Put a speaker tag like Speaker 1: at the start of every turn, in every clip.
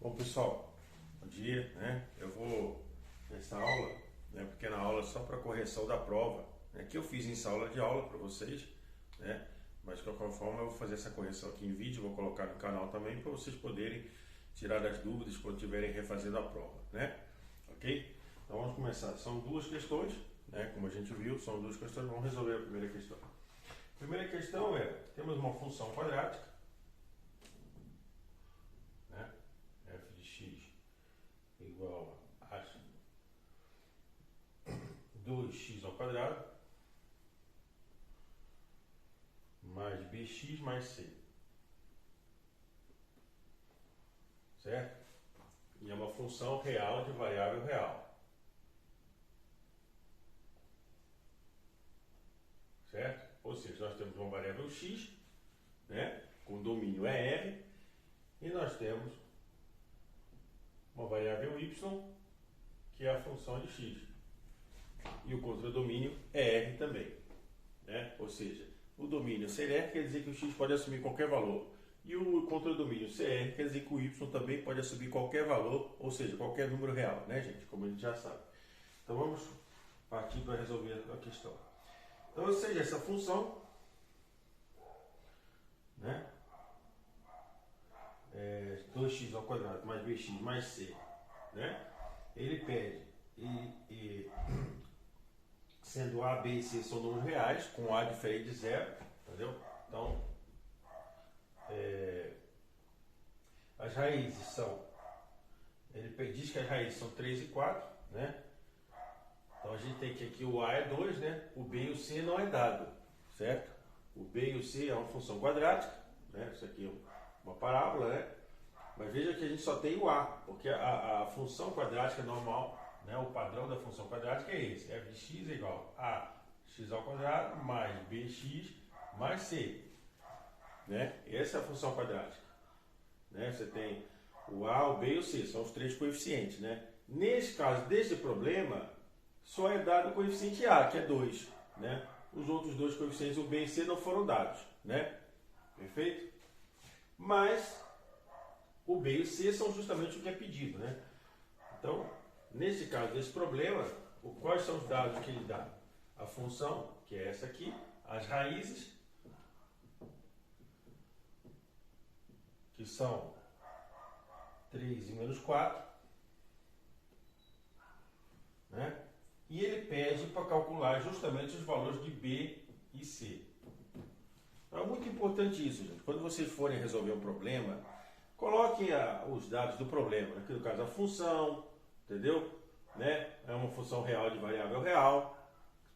Speaker 1: Bom pessoal, bom dia, né? Eu vou nessa aula, né? Pequena aula só para correção da prova, né? Que eu fiz em sala de aula para vocês, né? Mas de qualquer forma eu vou fazer essa correção aqui em vídeo, vou colocar no canal também para vocês poderem tirar as dúvidas quando estiverem refazendo a prova, né? Ok? Então vamos começar. São duas questões, né? Como a gente viu, são duas questões. Vamos resolver a primeira questão. A primeira questão é: temos uma função quadrática, né? F de x igual a 2x ao quadrado mais bx mais c, certo? E é uma função real de variável real, certo? Ou seja, nós temos uma variável x, né? Com domínio é r, e nós temos uma variável y, que é a função de x, e o contradomínio é r também, né? Ou seja, o domínio ser r quer dizer que o x pode assumir qualquer valor, e o contradomínio CR quer dizer que o y também pode assumir qualquer valor, ou seja, qualquer número real, né, gente? Como a gente já sabe. Então vamos partir para resolver a questão. Então, ou seja, essa função, né, 2x ao quadrado mais bx mais c, né, ele pede, sendo a, b e c são números reais, com a diferente de zero, entendeu? Então, as raízes são, ele diz que as raízes são 3 e 4, né? Então a gente tem que aqui o a é 2, né? O b e o c não é dado, certo? O b e o c é uma função quadrática, né? Isso aqui é uma parábola, né? Mas veja que a gente só tem o a, porque a função quadrática normal, né? O padrão da função quadrática é esse: f de x é igual a x ao quadrado mais bx mais c, né? Essa é a função quadrática, né? Você tem o a, o b e o c, são os três coeficientes, né? Nesse caso desse problema, só é dado o coeficiente a, que é 2, né? Os outros dois coeficientes, o b e c, não foram dados, né? Perfeito? Mas o b e o c são justamente o que é pedido, né? Então, nesse caso desse problema, quais são os dados que ele dá? A função, que é essa aqui, as raízes, que são 3 e menos 4, né? E ele pede para calcular justamente os valores de b e c. Então é muito importante isso, gente. Quando vocês forem resolver um problema, coloquem os dados do problema. Aqui no caso a função, entendeu? Né? É uma função real de variável real.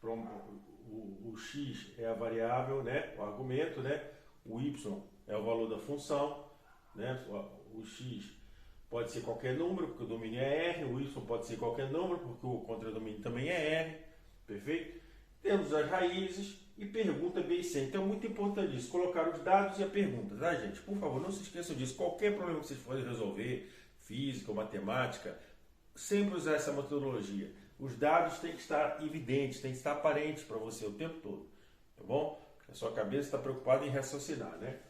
Speaker 1: O x é a variável, né? O argumento, né? O y é o valor da função, né? O x pode ser qualquer número, porque o domínio é R. O y pode ser qualquer número, porque o contradomínio também é R. Perfeito? Temos as raízes e pergunta B e C. Então é muito importante isso, colocar os dados e a pergunta, tá, gente? Por favor, não se esqueçam disso. Qualquer problema que vocês forem resolver, física ou matemática, sempre usar essa metodologia. Os dados têm que estar evidentes, têm que estar aparentes para você o tempo todo, tá bom? A sua cabeça está preocupada em raciocinar, né?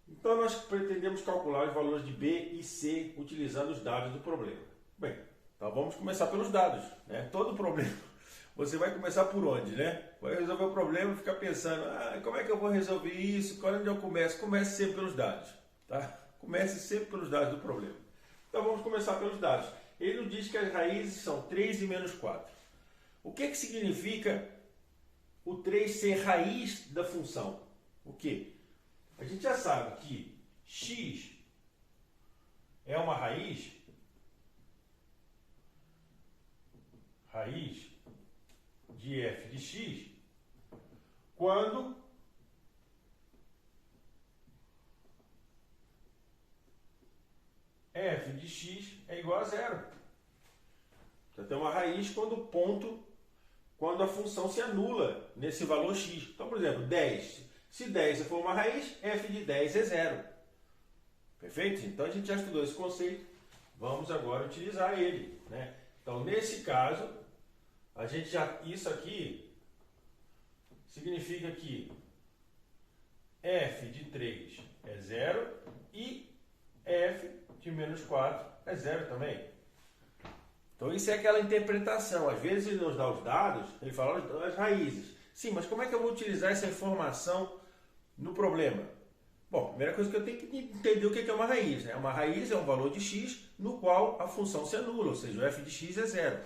Speaker 1: Então nós pretendemos calcular os valores de B e C utilizando os dados do problema. Bem, então vamos começar pelos dados, né? Todo problema, você vai começar por onde, né? Vai resolver o problema e ficar pensando, como é que eu vou resolver isso? Quando eu começo? Comece sempre pelos dados, tá? Comece sempre pelos dados do problema. Então vamos começar pelos dados. Ele nos diz que as raízes são 3 e menos 4. O que significa o 3 ser raiz da função? O quê? A gente já sabe que x é uma raiz de f de x quando f de x é igual a zero. Então tem uma raiz quando a função se anula nesse valor x. Então, por exemplo, 10. Se 10 for uma raiz, f de 10 é zero. Perfeito? Então a gente já estudou esse conceito. Vamos agora utilizar ele, né? Então, nesse caso, isso aqui significa que f de 3 é zero e f de que menos 4 é zero também. Então isso é aquela interpretação. Às vezes ele nos dá os dados, ele fala as raízes. Sim, mas como é que eu vou utilizar essa informação no problema? Bom, a primeira coisa que eu tenho que entender o que é uma raiz, né? Uma raiz é um valor de x no qual a função se anula, ou seja, o f de x é zero.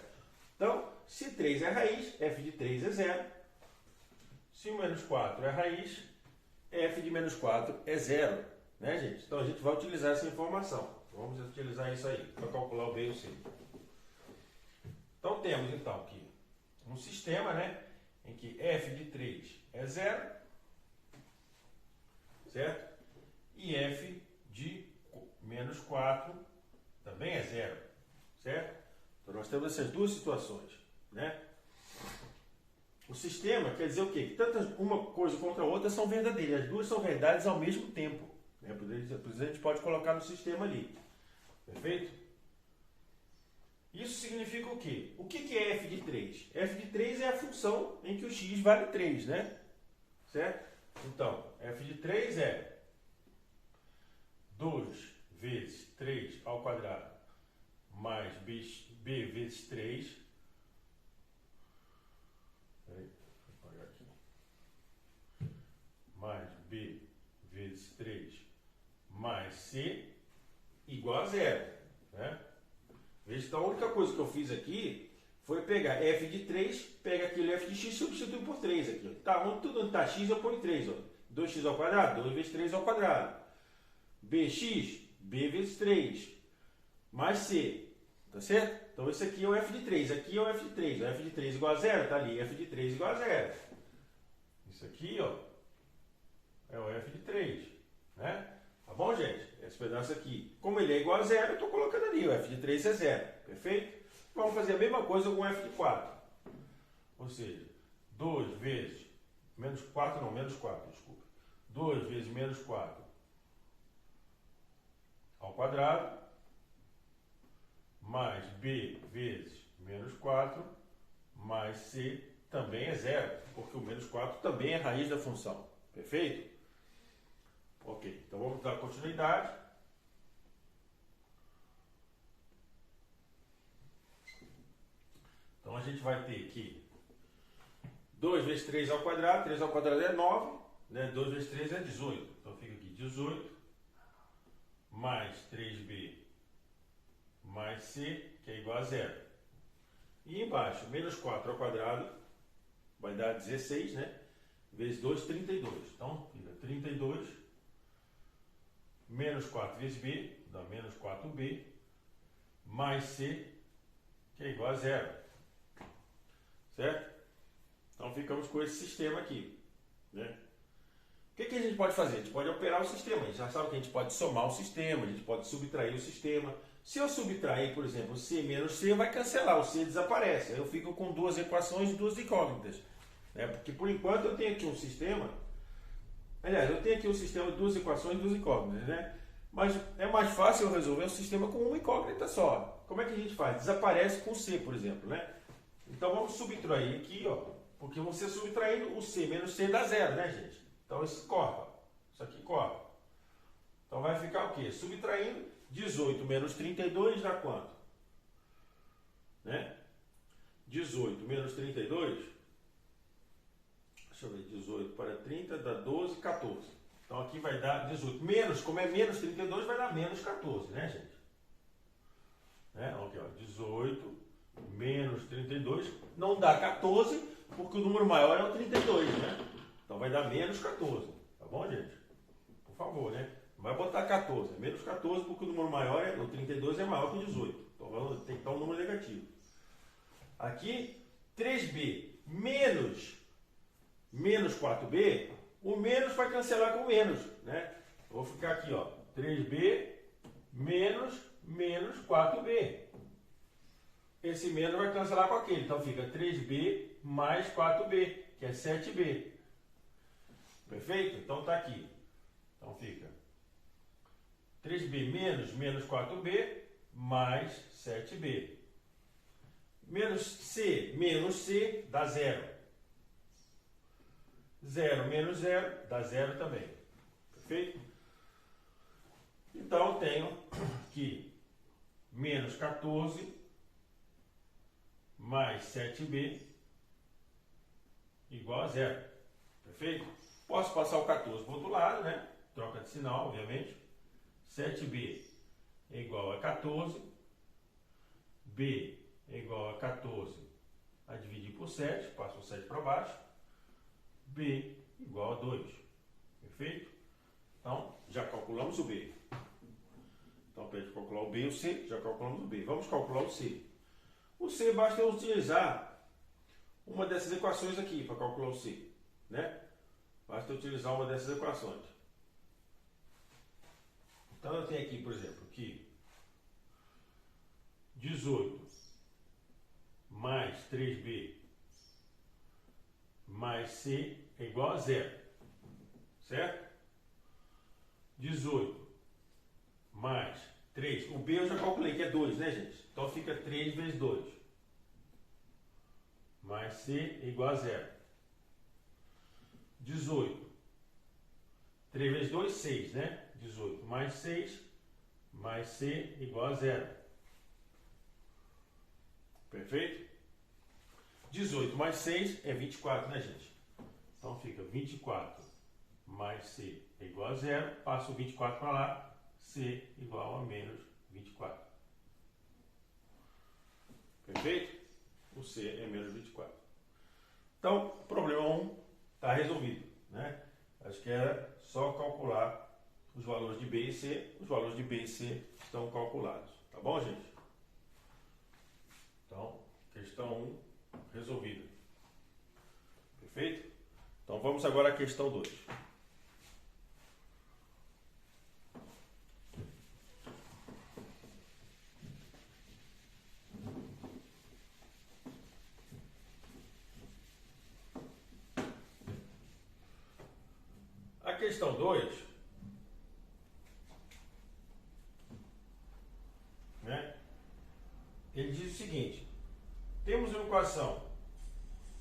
Speaker 1: Então, se 3 é raiz, f de 3 é zero. Se o menos 4 é raiz, f de menos 4 é zero. Né, gente? Então a gente vai utilizar essa informação. Vamos utilizar isso aí para calcular o B e o C. Então temos então aqui um sistema, né, em que f de 3 é zero, certo? E f de menos 4 também é zero, certo? Então nós temos essas duas situações, né? O sistema quer dizer o quê? Que tanto uma coisa contra a outra são verdadeiras, as duas são verdades ao mesmo tempo, né? Por isso a gente pode colocar no sistema ali, perfeito? Isso significa o quê? O que é f de 3? f de 3 é a função em que o x vale 3, né? Certo? Então, f de 3 é 2 vezes 3 ao quadrado mais b vezes 3. Vou apagar aqui. Mais b vezes 3 mais c igual a zero, né? Veja, então a única coisa que eu fiz aqui foi pegar f de 3, pega aquele f de x e substitui por 3 aqui. Tá, tudo onde está x eu ponho 3. Ó. 2x ao quadrado, 2 vezes 3 ao quadrado. bx, b vezes 3, mais c. Tá certo? Então esse aqui é o f de 3, aqui é o f de 3. O f de 3 igual a zero, tá ali, f de 3 igual a zero. Isso aqui, ó, é o f de 3, né? Tá bom, gente? Esse pedaço aqui, como ele é igual a zero, eu estou colocando ali, o f de 3 é zero, perfeito? Vamos fazer a mesma coisa com o f de 4. Ou seja, 2 vezes, menos 4 não, menos 4, desculpa. 2 vezes menos 4 ao quadrado, mais b vezes menos 4, mais c também é zero, porque o menos 4 também é raiz da função, perfeito? Ok, então vamos dar continuidade. Então a gente vai ter aqui 2 vezes 3 ao quadrado, 3 ao quadrado é 9, né? 2 vezes 3 é 18. Então fica aqui 18 mais 3b mais c, que é igual a zero. E embaixo, menos 4 ao quadrado vai dar 16, né? Vezes 2, 32. Então fica 32 menos 4 vezes b, dá menos 4b, mais c, que é igual a zero. Certo? Então ficamos com esse sistema aqui, né? O que a gente pode fazer? A gente pode operar o sistema. A gente já sabe que a gente pode somar o sistema, a gente pode subtrair o sistema. Se eu subtrair, por exemplo, c menos c, vai cancelar, o c desaparece. Aí eu fico com duas equações e duas incógnitas, né? Porque por enquanto eu tenho aqui um sistema. Aliás, eu tenho aqui um sistema de duas equações e duas incógnitas, né? Mas é mais fácil eu resolver um sistema com uma incógnita só. Como é que a gente faz? Desaparece com C, por exemplo, né? Então vamos subtrair aqui, ó. Porque você subtraindo o C menos C dá zero, né, gente? Então isso corta. Isso aqui corta. Então vai ficar o quê? Subtraindo 18 menos 32 dá quanto? Né? 18 menos 32... Deixa eu ver, 18 para 30 dá 12, 14. Então aqui vai dar 18. Menos, como é menos 32, vai dar menos 14, né, gente? Né? Aqui, ó, 18 menos 32 não dá 14, porque o número maior é o 32, né? Então vai dar menos 14. Tá bom, gente? Por favor, né? Não vai botar 14. É menos 14 porque o número maior, o 32 é maior que o 18. Então tem que dar um número negativo. Aqui, 3b menos 4b, o menos vai cancelar com o menos, né? Eu vou ficar aqui, ó, 3b menos 4b. Esse menos vai cancelar com aquele, então fica 3b mais 4b, que é 7b. Perfeito? Então tá aqui. Então fica 3b menos 4b mais 7b. Menos c dá zero. 0 menos 0 dá zero também. Perfeito? Então eu tenho que menos 14 mais 7b igual a zero. Perfeito? Posso passar o 14 para o outro lado, né? Troca de sinal, obviamente. 7b é igual a 14. B é igual a 14 a dividir por 7. Passo o 7 para baixo. B igual a 2. Perfeito? Então, já calculamos o B. Então, para a gente calcular o B e o C, já calculamos o B. Vamos calcular o C. O C basta eu utilizar uma dessas equações aqui para calcular o C, né? Basta eu utilizar uma dessas equações. Então, eu tenho aqui, por exemplo, que 18 mais 3b mais C é igual a zero, certo? 18 mais 3, o B eu já calculei que é 2, né, gente? Então fica 3 vezes 2, mais C é igual a zero. 18, 3 vezes 2, 6, né? 18 mais 6, mais C igual a zero. Perfeito? 18 mais 6 é 24, né, gente? Então fica 24 mais C é igual a zero. Passo o 24 para lá, C igual a menos 24. Perfeito? O C é menos 24. Então, problema 1 está resolvido, né? Acho que era só calcular os valores de B e C. Os valores de B e C estão calculados. Tá bom, gente? Então, questão 1 resolvida. Perfeito? Então, vamos agora à questão 2. A questão 2, né? Ele diz o seguinte: temos uma equação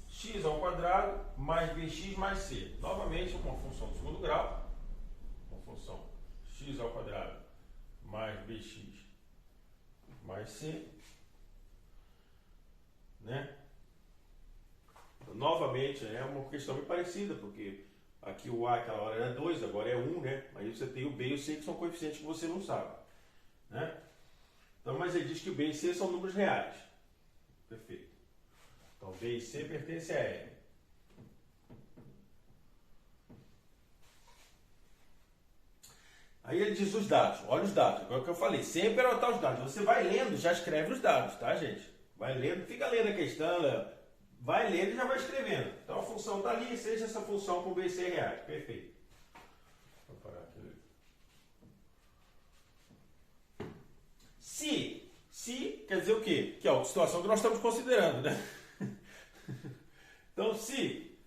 Speaker 1: x ao quadrado mais bx mais c. Novamente, uma função de segundo grau. Uma função x ao quadrado mais bx mais c. Né? Novamente, é uma questão bem parecida, porque aqui o a aquela hora era 2, agora é 1, né? Aí você tem o b e o c que são coeficientes que você não sabe, né? Então, mas ele diz que o b e c são números reais. Perfeito. Então, b e c pertencem a R. Aí ele diz os dados. Olha os dados. Agora o que eu falei, sempre anotar os dados. Você vai lendo, já escreve os dados, tá, gente? Vai lendo, fica lendo a questão, vai lendo e já vai escrevendo. Então a função está ali, seja essa função com b e c reais. Perfeito. Vou parar aqui. Se quer dizer o quê? Que é a situação que nós estamos considerando, né? Então, se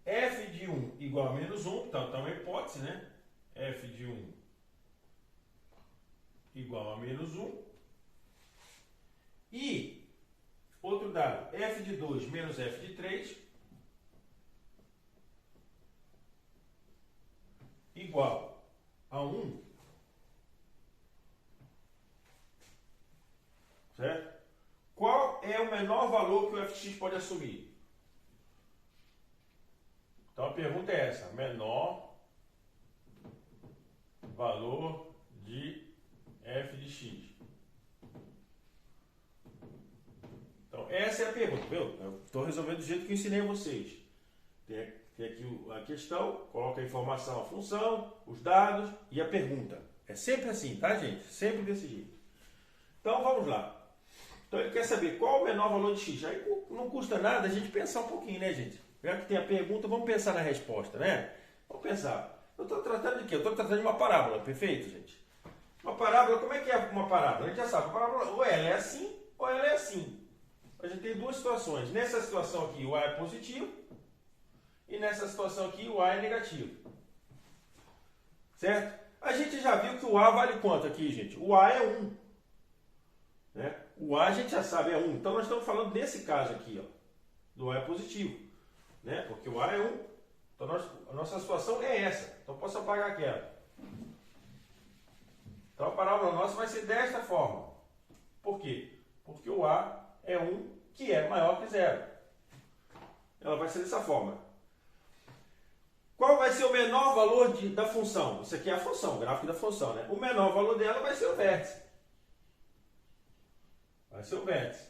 Speaker 1: f de 1 igual a menos 1, então é uma hipótese, né? F de 1 igual a menos 1. E, outro dado, f de 2 menos f de 3 igual a 1. Certo? Qual é o menor valor que o fx pode assumir? Então a pergunta é essa: menor valor de f de x. Então essa é a pergunta, viu? Eu estou resolvendo do jeito que eu ensinei a vocês. Tem aqui a questão, coloca a informação, a função, os dados e a pergunta. É sempre assim, tá, gente? Sempre desse jeito. Então vamos lá. Então ele quer saber qual o menor valor de x. Aí não custa nada a gente pensar um pouquinho, né, gente? Já que tem a pergunta, vamos pensar na resposta, né? Vamos pensar. Eu estou tratando de quê? Eu estou tratando de uma parábola, perfeito, gente? Uma parábola, como é que é uma parábola? A gente já sabe, a parábola ou ela é assim, ou ela é assim. A gente tem duas situações. Nessa situação aqui, o a é positivo, e nessa situação aqui, o a é negativo. Certo? A gente já viu que o a vale quanto aqui, gente? O a é 1. Né? O a gente já sabe é 1. Então nós estamos falando desse caso aqui, ó, do a é positivo. Né? Porque o a é 1. Então a nossa situação é essa. Então posso apagar aquela. Então a parábola nossa vai ser desta forma. Por quê? Porque o A é 1 que é maior que 0. Ela vai ser dessa forma. Qual vai ser o menor valor da função? Isso aqui é a função, o gráfico da função, né? O menor valor dela vai ser o vértice. Vai ser o vértice,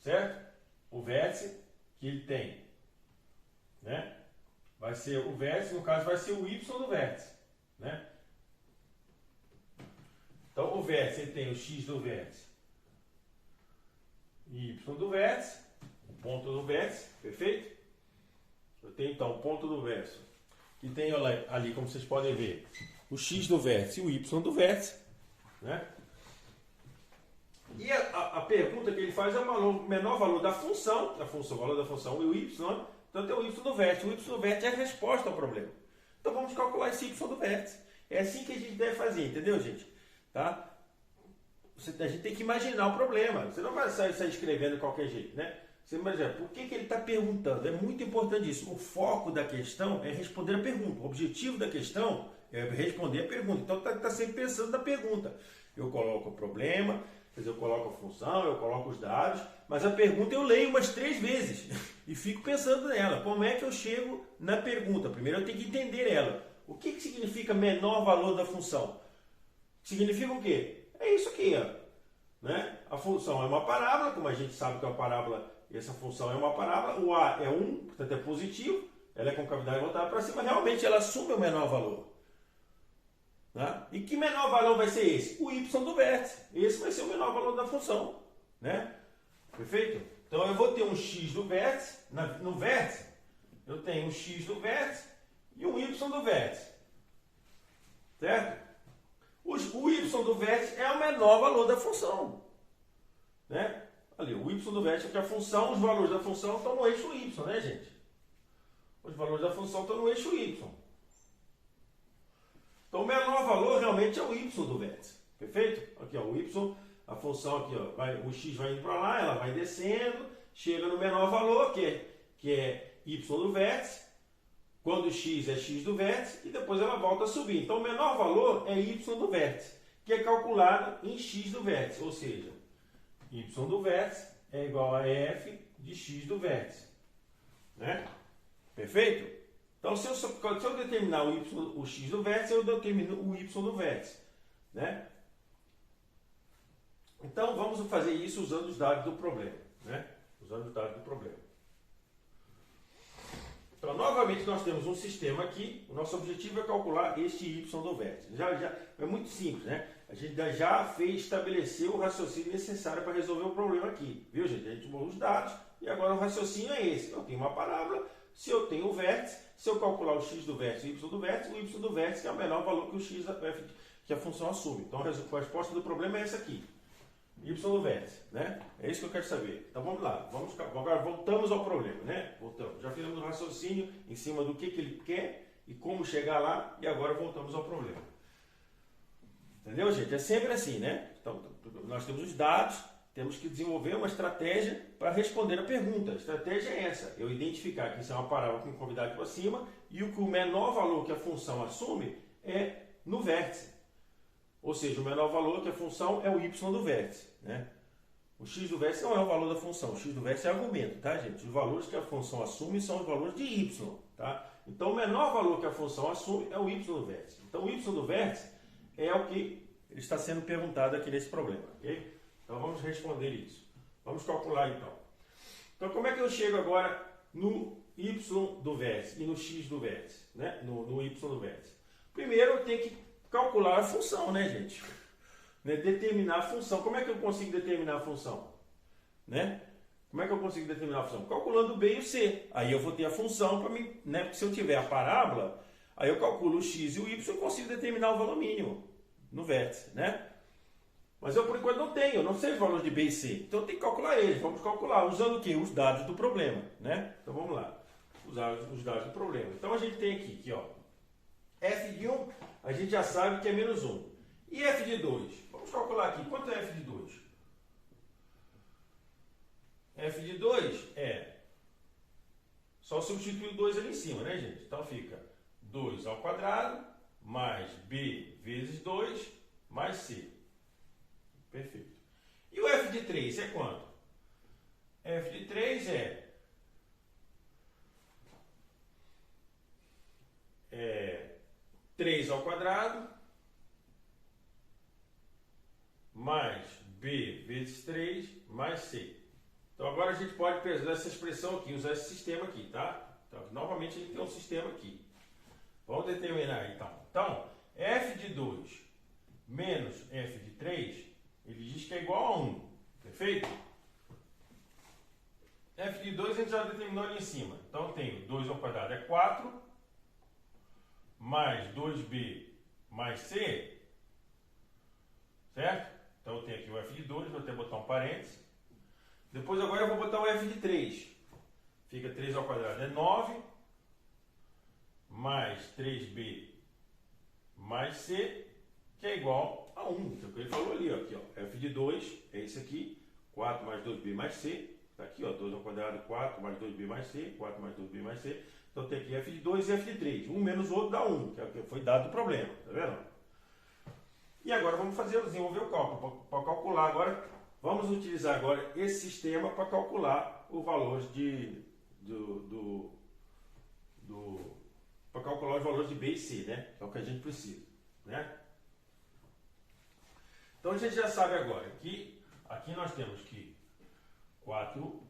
Speaker 1: certo? O vértice que ele tem, né? Vai ser o vértice, no caso vai ser o y do vértice, né? Então o vértice ele tem o x do vértice e y do vértice, o ponto do vértice, perfeito? Eu tenho então o ponto do vértice, que tem ali, como vocês podem ver, o x do vértice e o y do vértice, né? E a pergunta que ele faz é o menor valor da função, o valor da função e o y, então tem o y do vértice. O y do vértice é a resposta ao problema. Então vamos calcular esse y do vértice. É assim que a gente deve fazer, entendeu, gente? Tá? A gente tem que imaginar o problema. Você não vai sair escrevendo de qualquer jeito, né? Você imagina, por que ele está perguntando? É muito importante isso. O foco da questão é responder a pergunta. O objetivo da questão é responder a pergunta. Então está sempre pensando na pergunta. Eu coloco o problema, eu coloco a função, eu coloco os dados, mas a pergunta eu leio umas 3 vezes e fico pensando nela. Como é que eu chego na pergunta? Primeiro eu tenho que entender ela. O que significa menor valor da função? Significa o quê? É isso aqui, ó, né? A função é uma parábola, como a gente sabe que é uma parábola, essa função é uma parábola, o A é 1, portanto é positivo, ela é concavidade voltada para cima, realmente ela assume o menor valor. Né? E que menor valor vai ser esse? O y do vértice. Esse vai ser o menor valor da função. Né? Perfeito? Então eu vou ter um x do vértice, no vértice, eu tenho um x do vértice e um y do vértice. Certo? O y do vértice é o menor valor da função. Né? Ali, o y do vértice é que a função, os valores da função estão no eixo y, né, gente? Os valores da função estão no eixo y. Então o menor valor realmente é o y do vértice. Perfeito? Aqui, ó, o y, a função aqui, ó, o x vai indo para lá, ela vai descendo, chega no menor valor, que é y do vértice, quando x é x do vértice, e depois ela volta a subir. Então o menor valor é y do vértice, que é calculado em x do vértice, ou seja, y do vértice é igual a f de x do vértice. Né? Perfeito? Então, se eu determinar o x do vértice, eu determino o y do vértice. Né? Então, vamos fazer isso usando os dados do problema. Né? Usando os dados do problema. Então, novamente, nós temos um sistema aqui. O nosso objetivo é calcular este y do vértice. É muito simples, né? A gente já estabeleceu o raciocínio necessário para resolver o problema aqui. Viu, gente? A gente usou os dados e agora o raciocínio é esse. Eu tenho uma parábola. Se eu tenho o vértice, se eu calcular o x do vértice e o y do vértice é o menor valor que o x que a função assume. Então a resposta do problema é essa aqui. Y do vértice, né? É isso que eu quero saber. Então vamos lá. Agora voltamos ao problema, né? Voltamos. Já fizemos um raciocínio em cima do que ele quer e como chegar lá e agora voltamos ao problema. Entendeu, gente? É sempre assim, né? Então nós temos os dados. Temos que desenvolver uma estratégia para responder a pergunta. A estratégia é essa. Eu identificar que isso é uma parábola com concavidade para cima e o menor valor que a função assume é no vértice. Ou seja, o menor valor que a função é o y do vértice. Né? O x do vértice não é o valor da função. O x do vértice é argumento, tá, gente? Os valores que a função assume são os valores de y. Tá? Então, o menor valor que a função assume é o y do vértice. Então, o y do vértice é o que está sendo perguntado aqui nesse problema. Ok? Então vamos responder isso. Vamos calcular então. Então como é que eu chego agora no y do vértice e no x do vértice? Né? No y do vértice. Primeiro eu tenho que calcular a função, né, gente? Né? Determinar a função. Como é que eu consigo determinar a função? Né? Como é que eu consigo determinar a função? Calculando o b e o c. Aí eu vou ter a função para mim, né? Porque se eu tiver a parábola, aí eu calculo o x e o y e consigo determinar o valor mínimo no vértice, né? Mas eu, por enquanto, não tenho, eu não sei os valores de B e C. Então, eu tenho que calcular eles. Vamos calcular usando o quê? Os dados do problema. Né? Então, vamos lá. Usar os dados do problema. Então, a gente tem aqui ó, f de 1, a gente já sabe que é menos 1. E f de 2? Vamos calcular aqui. Quanto é f de 2? F de 2 é... Só substituir o 2 ali em cima, né, gente? Então, fica 2 ao quadrado mais b vezes 2 mais c. de 3 é quanto? F de 3 é 3 ao quadrado mais B vezes 3 mais C. Então agora a gente pode usar essa expressão aqui, usar esse sistema aqui, tá? Então, novamente a gente tem um sistema aqui. Vamos determinar então. Então, F de 2 menos F de 3, ele diz que é igual a 1. Perfeito? F de 2 a gente já determinou ali em cima. Então eu tenho 2 ao quadrado é 4, mais 2b mais c, certo? Então eu tenho aqui o F de 2, vou até botar um parênteses. Depois agora eu vou botar o F de 3. Fica 3 ao quadrado é 9, mais 3b mais c, que é igual a 1. Que é o que ele falou ali, ó, aqui, ó. F de 2 é esse aqui, 4 mais 2b mais c. Está aqui, ó, 2 ao quadrado, 4 mais 2b mais c, 4 mais 2b mais c. Então tem aqui F de 2 e F de 3. Um menos o outro dá 1, que é o que foi dado o problema. Tá vendo? E agora vamos desenvolver o cálculo. Para calcular agora, vamos utilizar agora esse sistema para calcular o valor para calcular os valores de B e C, né? Que é o que a gente precisa, né? Então a gente já sabe agora que aqui nós temos que 4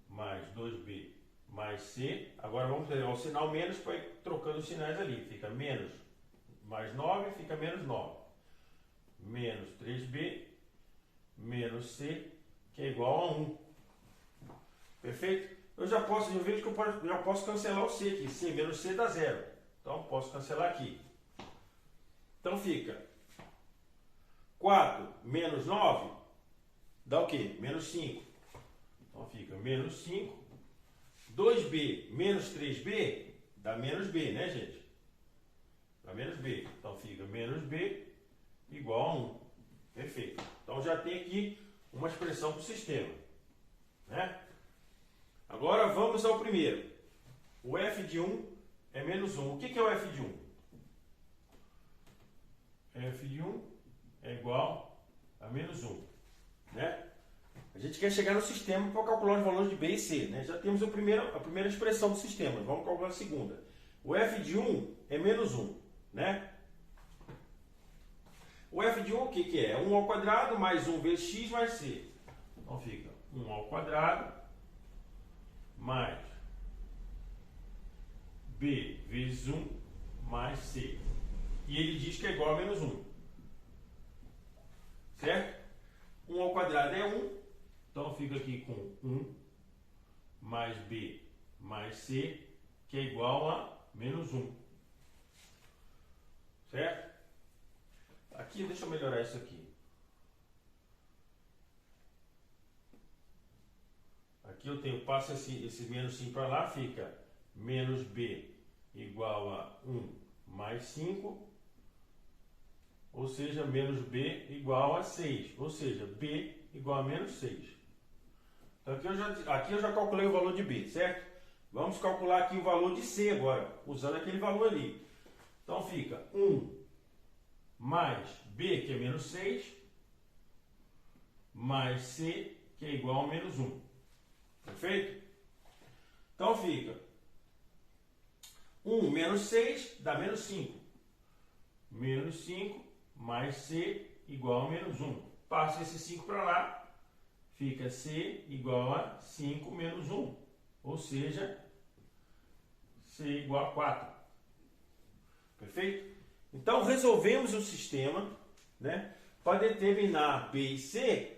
Speaker 1: mais 2b mais c. Agora vamos pegar o sinal menos para ir trocando os sinais ali. Fica menos mais 9, fica menos 9. Menos 3b menos c, que é igual a 1. Perfeito? Eu já posso, eu vejo que eu já posso cancelar o c aqui. C menos c dá 0. Então posso cancelar aqui. Então fica 4 menos 9 dá o quê? Menos 5. Então fica menos 5. 2b menos 3b dá menos b, né, gente? Dá menos b. Então fica menos b igual a 1. Perfeito. Então já tem aqui uma expressão para o sistema, né? Agora vamos ao primeiro. O f de 1 é menos 1. O que é o f de 1? F de 1 é igual a menos 1, né? A gente quer chegar no sistema para calcular os valores de B e C, né? Já temos a primeira expressão do sistema. Vamos calcular a segunda. O f de 1 é menos 1, né? O f de 1 o que é? 1 ao quadrado mais 1 vezes x mais c. Então fica 1 ao quadrado mais b vezes 1 mais c. E ele diz que é igual a menos 1. Certo? 1 ao quadrado é 1. Então fica aqui com 1 mais b mais c, que é igual a menos 1. Certo? Aqui, deixa eu melhorar isso aqui. Aqui eu tenho, passo esse menos 5 para lá, fica menos b igual a 1 mais 5, ou seja, menos b igual a 6, ou seja, b igual a menos 6. Então aqui eu já calculei o valor de b, certo? Vamos calcular aqui o valor de c agora, usando aquele valor ali. Então fica 1 mais b, que é menos 6, mais c, que é igual a menos 1. Perfeito? Então fica 1 menos 6 dá menos 5. Menos 5 mais c igual a menos 1. Passo esse 5 para lá, fica c igual a 5 menos 1. Ou seja, c igual a 4. Perfeito? Então resolvemos o sistema, né, para determinar b e c.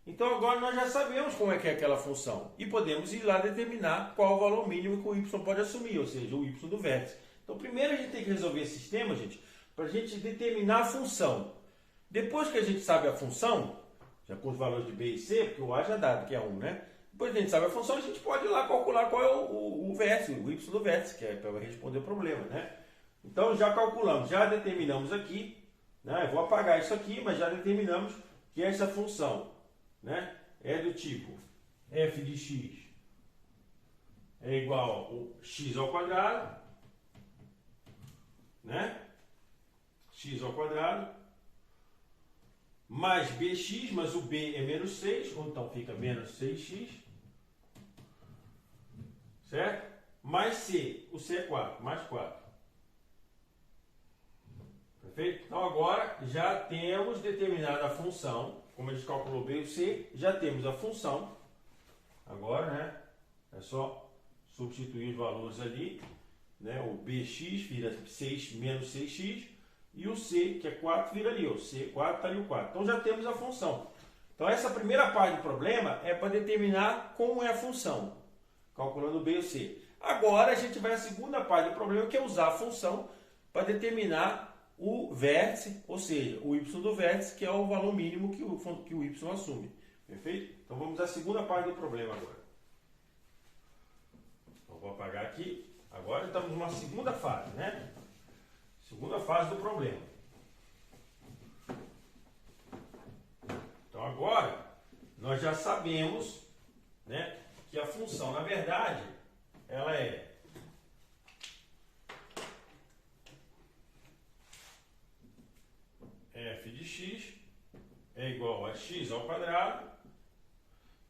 Speaker 1: Então agora nós já sabemos como é que é aquela função. E podemos ir lá determinar qual o valor mínimo que o y pode assumir, ou seja, o y do vértice. Então primeiro a gente tem que resolver esse sistema, gente, para a gente determinar a função. Depois que a gente sabe a função, já com os valores de b e c, porque o a já é dado, que é 1, né? Depois que a gente sabe a função, a gente pode ir lá calcular qual é o vértice, o y do vértice, que é para responder o problema, né? Então já calculamos, já determinamos aqui, né? Eu vou apagar isso aqui, mas já determinamos que essa função, né, é do tipo f de x é igual a x ao quadrado, né? X ao quadrado mais bx, mas o b é menos 6, ou então fica menos 6x, certo? Mais c, o c é 4, mais 4. Perfeito? Então agora já temos determinada a função, como a gente calculou b e o c, já temos a função. Agora, né, é só substituir os valores ali, né? O bx vira 6 menos 6x e o c, que é 4, vira ali, o c 4 está ali o 4. Então já temos a função. Então essa primeira parte do problema é para determinar como é a função, calculando o b e o c. Agora a gente vai à segunda parte do problema, que é usar a função para determinar o vértice, ou seja, o y do vértice, que é o valor mínimo que o y assume. Perfeito? Então vamos à segunda parte do problema agora. Então vou apagar aqui. Agora estamos numa segunda fase, né? Segunda fase do problema. Então agora nós já sabemos, né, que a função, na verdade, ela é f de x é igual a x ao quadrado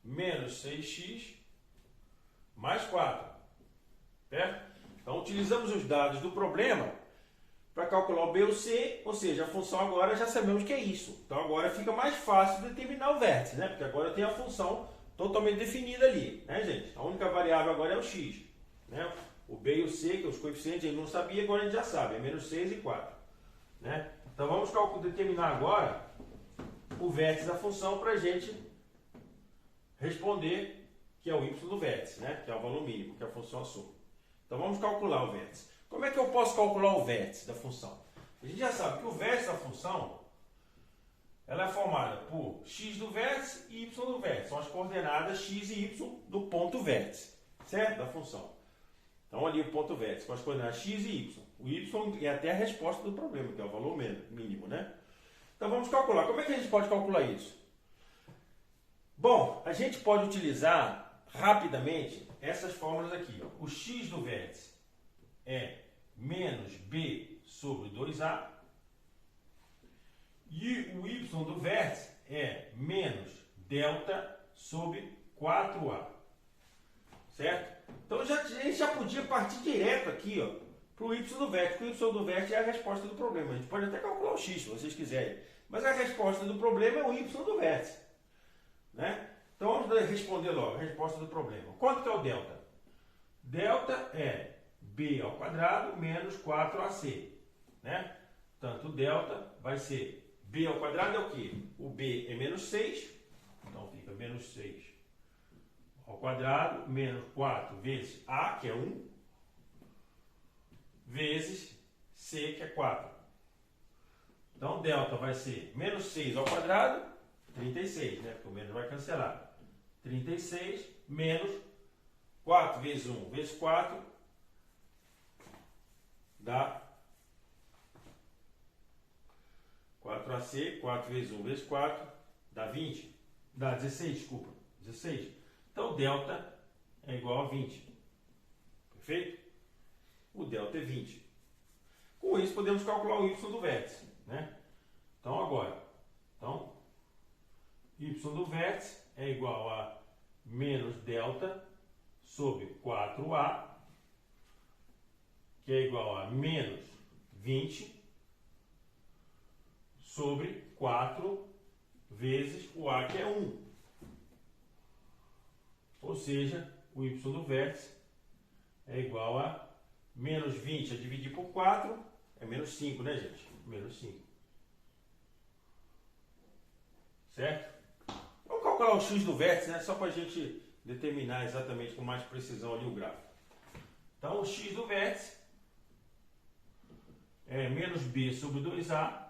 Speaker 1: menos 6x mais 4. Certo? Então utilizamos os dados do problema para calcular o b ou c, ou seja, a função agora já sabemos que é isso. Então agora fica mais fácil determinar o vértice, né? Porque agora tem a função totalmente definida ali, né, gente? A única variável agora é o x, né? O b e o c, que os coeficientes a gente não sabia, agora a gente já sabe, é menos 6 e 4, né? Então vamos determinar agora o vértice da função para a gente responder que é o y do vértice, né? Que é o valor mínimo que a função assume. Então vamos calcular o vértice. Como é que eu posso calcular o vértice da função? A gente já sabe que o vértice da função ela é formada por x do vértice e y do vértice. São as coordenadas x e y do ponto vértice, certo? Da função. Então ali o ponto vértice com as coordenadas x e y. O y é até a resposta do problema, que é o valor mínimo, né? Então vamos calcular. Como é que a gente pode calcular isso? Bom, a gente pode utilizar rapidamente essas fórmulas aqui. Ó. O x do vértice é menos b sobre 2a e o y do vértice é menos delta sobre 4a. Certo? Então a gente já podia partir direto aqui, ó, para o y do vértice. O y do vértice é a resposta do problema. A gente pode até calcular o x, se vocês quiserem. Mas a resposta do problema é o y do vértice. Né? Então vamos responder logo a resposta do problema. Quanto que é o delta? Delta é b ao quadrado menos 4ac. Né? Portanto, o delta vai ser b ao quadrado é o quê? O b é menos 6. Então fica menos 6 ao quadrado menos 4 vezes a, que é 1, vezes c, que é 4. Então, delta vai ser menos 6 ao quadrado, 36, né? Porque o menos vai cancelar. 36 menos 4 vezes 1 vezes 4 dá 4ac, 4 vezes 1 vezes 4 dá 20. Dá 16, desculpa. 16. Então, delta é igual a 20. Perfeito? O delta é 20. Com isso, podemos calcular o y do vértice. Né? Então, agora, y do vértice é igual a menos delta sobre 4a, que é igual a menos 20 sobre 4 vezes o a, que é 1. Ou seja, o y do vértice é igual a menos 20 a dividir por 4 é menos 5, né, gente? Menos 5. Certo? Vamos calcular o x do vértice, né? Só para a gente determinar exatamente com mais precisão ali o gráfico. Então, o x do vértice é menos b sobre 2a,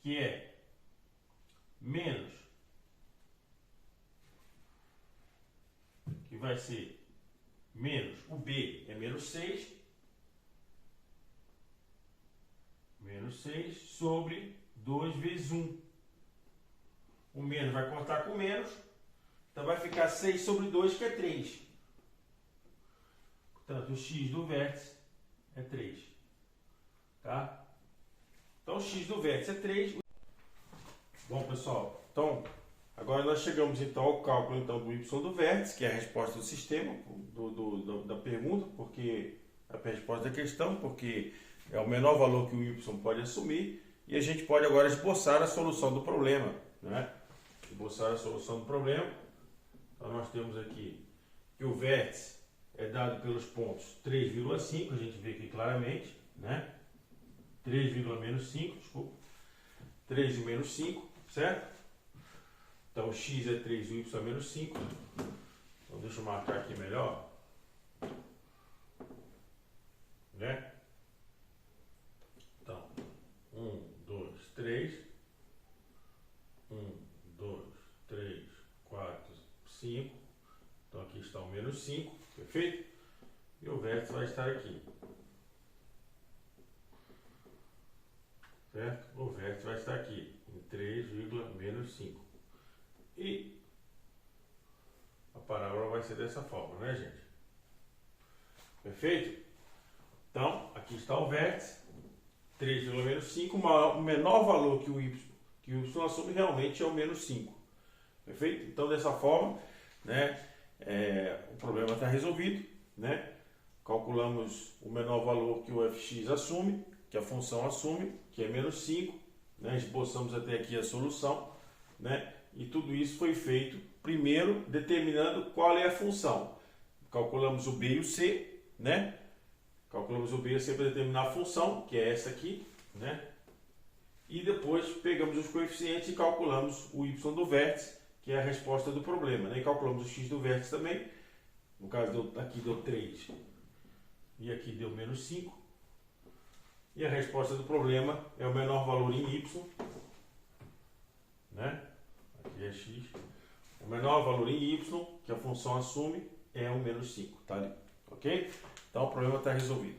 Speaker 1: que é menos, que vai ser menos, o b é menos 6, menos 6 sobre 2 vezes 1. O menos vai cortar com o menos, então vai ficar 6 sobre 2, que é 3. Portanto, o x do vértice é 3. Tá? Então, x do vértice é 3. Bom, pessoal, então, agora nós chegamos então ao cálculo então, do y do vértice, que é a resposta do sistema, da pergunta, porque a resposta da questão, porque é o menor valor que o y pode assumir, e a gente pode agora esboçar a solução do problema, né? Esboçar a solução do problema. Então, nós temos aqui que o vértice é dado pelos pontos 3,5, a gente vê aqui claramente, né? 3, menos 5, desculpa. 3 e menos 5, certo? Então, x é 3 e y é menos 5. Então, deixa eu marcar aqui melhor. Né? Então, 1, 2, 3. 1, 2, 3, 4, 5. Então, aqui está o menos 5, perfeito? E o vértice vai estar aqui. Certo? O vértice vai estar aqui, em 3, menos 5. E a parábola vai ser dessa forma, né, gente? Perfeito? Então, aqui está o vértice, 3, menos 5. O menor valor que o y assume realmente é o menos 5. Perfeito? Então, dessa forma, né, o problema está resolvido, né? Calculamos o menor valor que o fx assume, que a função assume, que é menos 5, né? Esboçamos até aqui a solução, né? E tudo isso foi feito primeiro determinando qual é a função. Calculamos o b e o c, né? Calculamos o b e o c para determinar a função, que é essa aqui, né? E depois pegamos os coeficientes e calculamos o y do vértice, que é a resposta do problema, né? E calculamos o x do vértice também. No caso, aqui deu 3 e aqui deu menos 5. E a resposta do problema é o menor valor em y, né? Aqui é x. O menor valor em y, que a função assume, é o menos 5, tá ali? Ok? Então o problema está resolvido.